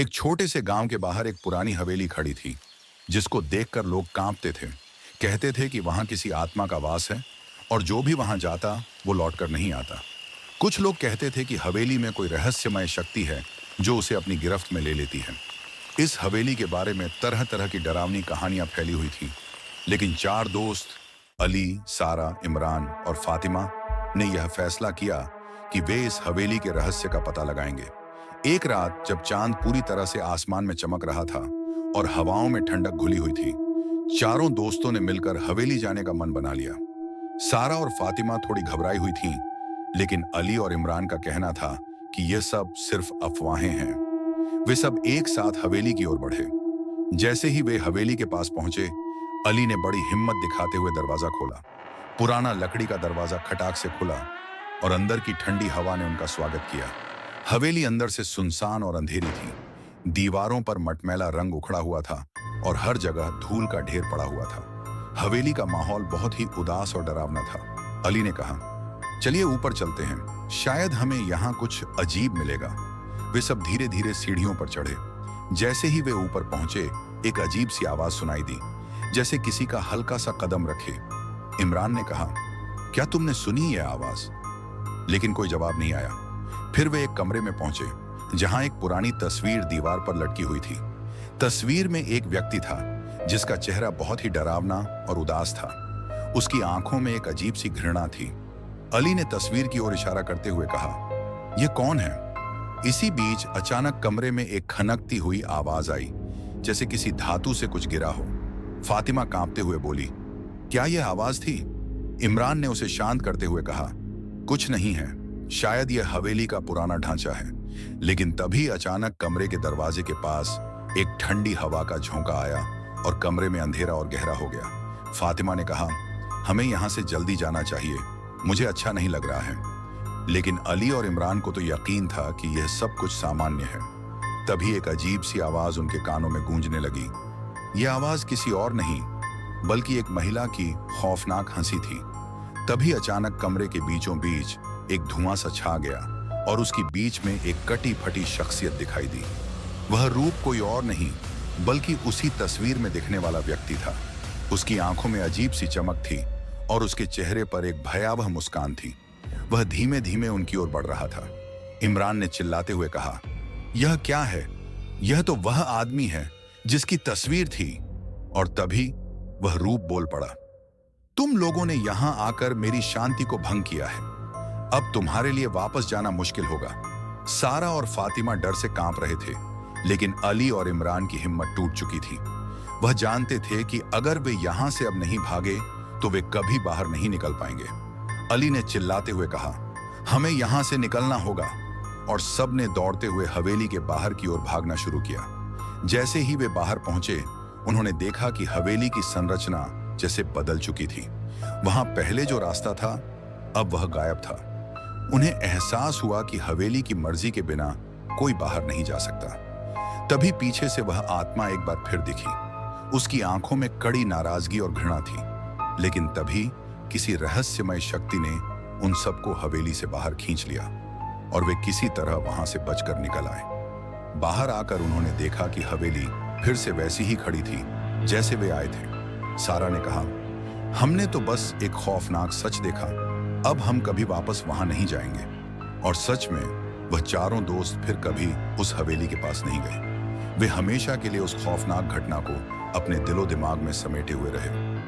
एक छोटे से गांव के बाहर एक पुरानी हवेली खड़ी थी, जिसको देखकर लोग कांपते थे। कहते थे कि वहां किसी आत्मा का वास है और जो भी वहां जाता वो लौटकर नहीं आता। कुछ लोग कहते थे कि हवेली में कोई रहस्यमय शक्ति है जो उसे अपनी गिरफ्त में ले लेती है। इस हवेली के बारे में तरह तरह की डरावनी कहानियां फैली हुई थी, लेकिन चार दोस्त अली, सारा, इमरान और फातिमा ने यह फैसला किया कि वे इस हवेली के रहस्य का पता लगाएंगे। एक रात जब चांद पूरी तरह से आसमान में चमक रहा था और हवाओं में ठंडक घुली हुई थी, चारों दोस्तों ने मिलकर हवेली जाने का मन बना लिया। सारा और फातिमा थोड़ी घबराई हुई थीं, लेकिन अली और इमरान का कहना था कि यह सब सिर्फ अफवाहें हैं। वे सब एक साथ हवेली की ओर बढ़े। जैसे ही वे हवेली के पास पहुंचे, अली ने बड़ी हिम्मत दिखाते हुए दरवाजा खोला। पुराना लकड़ी का दरवाजा खटाक से खुला और अंदर की ठंडी हवा ने उनका स्वागत किया। हवेली अंदर से सुनसान और अंधेरी थी। दीवारों पर मटमैला रंग उखड़ा हुआ था और हर जगह धूल का ढेर पड़ा हुआ था। हवेली का माहौल बहुत ही उदास और डरावना था। अली ने कहा, चलिए ऊपर चलते हैं, शायद हमें यहाँ कुछ अजीब मिलेगा। वे सब धीरे धीरे सीढ़ियों पर चढ़े। जैसे ही वे ऊपर पहुंचे, एक अजीब सी आवाज सुनाई दी, जैसे किसी का हल्का सा कदम रखे। इमरान ने कहा, क्या तुमने सुनी यह आवाज? लेकिन कोई जवाब नहीं आया। फिर वे एक कमरे में पहुंचे, जहां एक पुरानी तस्वीर दीवार पर लटकी हुई थी। तस्वीर में एक व्यक्ति था जिसका चेहरा बहुत ही डरावना और उदास था। उसकी आंखों में एक अजीब सी घृणा थी। अली ने तस्वीर की ओर इशारा करते हुए कहा, यह कौन है? इसी बीच अचानक कमरे में एक खनकती हुई आवाज आई, जैसे किसी धातु से कुछ गिरा हो। फातिमा कांपते हुए बोली, क्या यह आवाज थी? इमरान ने उसे शांत करते हुए कहा, कुछ नहीं है, शायद यह हवेली का पुराना ढांचा है। लेकिन तभी अचानक कमरे के दरवाजे के पास एक ठंडी हवा का झोंका आया और कमरे में अंधेरा और गहरा हो गया। फातिमा ने कहा, हमें यहां से जल्दी जाना चाहिए, मुझे अच्छा नहीं लग रहा है। लेकिन अली और इमरान को तो यकीन था कि यह सब कुछ सामान्य है। तभी एक अजीब सी आवाज उनके कानों में गूंजने लगी। यह आवाज किसी और नहीं बल्कि एक महिला की खौफनाक हंसी थी। तभी अचानक कमरे के बीचों बीच एक धुआं सा छा गया और उसकी बीच में एक कटी फटी शख्सियत दिखाई दी। वह रूप कोई और नहीं बल्कि उसी तस्वीर में दिखने वाला व्यक्ति था। उसकी आंखों में अजीब सी चमक थी और उसके चेहरे पर एक भयावह मुस्कान थी। वह धीमे धीमे उनकी ओर बढ़ रहा था। इमरान ने चिल्लाते हुए कहा, यह क्या है? यह तो वह आदमी है जिसकी तस्वीर थी। और तभी वह रूप बोल पड़ा, तुम लोगों ने यहां आकर मेरी शांति को भंग किया है। अब तुम्हारे लिए वापस जाना मुश्किल होगा। सारा और फातिमा डर से कांप रहे थे, लेकिन अली और इमरान की हिम्मत टूट चुकी थी। वह जानते थे कि अगर वे यहां से अब नहीं भागे तो वे कभी बाहर नहीं निकल पाएंगे। अली ने चिल्लाते हुए कहा, हमें यहां से निकलना होगा। और सब ने दौड़ते हुए हवेली के बाहर की ओर भागना शुरू किया। जैसे ही वे बाहर पहुंचे, उन्होंने देखा कि हवेली की संरचना जैसे बदल चुकी थी। वहां पहले जो रास्ता था, अब वह गायब था। उन्हें एहसास हुआ कि हवेली की मर्जी के बिना कोई बाहर नहीं जा सकता। तभी पीछे से वह आत्मा एक बार फिर दिखी। उसकी आंखों में कड़ी नाराजगी और घृणा थी। लेकिन तभी किसी रहस्यमय शक्ति ने उन सबको हवेली से बाहर खींच लिया और वे किसी तरह वहां से बचकर निकल आए। बाहर आकर उन्होंने देखा कि हवेली फिर से वैसी ही खड़ी थी जैसे वे आए थे। सारा ने कहा, हमने तो बस एक खौफनाक सच देखा, अब हम कभी वापस वहां नहीं जाएंगे। और सच में वह चारों दोस्त फिर कभी उस हवेली के पास नहीं गए। वे हमेशा के लिए उस खौफनाक घटना को अपने दिलो दिमाग में समेटे हुए रहे।